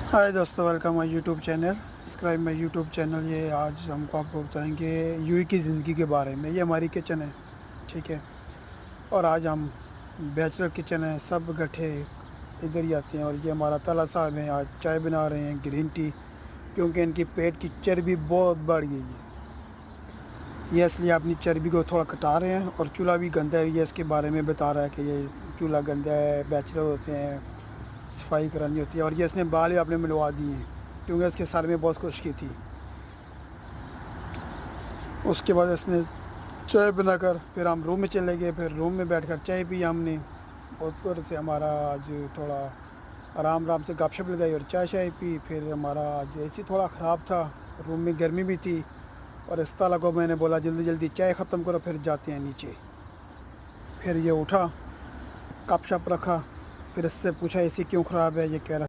हाय दोस्तों, welcome my YouTube channel. Subscribe my YouTube channel. ये आज हमको आपको बताएंगे यूई की ज़िंदगी के बारे में। ये हमारी किचन है, ठीक है। और आज हम बैचलर किचन है, सब इकट्ठे इधर ही आते हैं। और ये हमारा ताला साहब हैं, आज चाय बना रहे हैं, ग्रीन टी, क्योंकि इनकी पेट की चर्बी बहुत बढ़ गई है। ये इसलिए अपनी चर्बी को थोड़ा घटा रहे हैं। और चूल्हा भी गंदा है, ये इसके बारे में बता रहा है कि ये चूल्हा गंदा है, बैचलर होते हैं, सफाई करानी होती है। और ये इसने बाल भी आपने मिलवा दिए हैं, क्योंकि इसके सर में बहुत खुश्की थी। उसके बाद इसने चाय बनाकर फिर हम रूम में चले गए। फिर रूम में बैठकर चाय पी हमने, और फिर से हमारा आज थोड़ा आराम आराम से गपशप लगाई और चाय शाय पी। फिर हमारा आज एसी थोड़ा ख़राब था, रूम में गर्मी भी थी। और इस ताला को मैंने बोला जल्दी जल्दी चाय ख़त्म करो, फिर जाते हैं नीचे। फिर ये उठा, गपशप रखा, फिर इससे पूछा एसी क्यों ख़राब है। ये कह रहा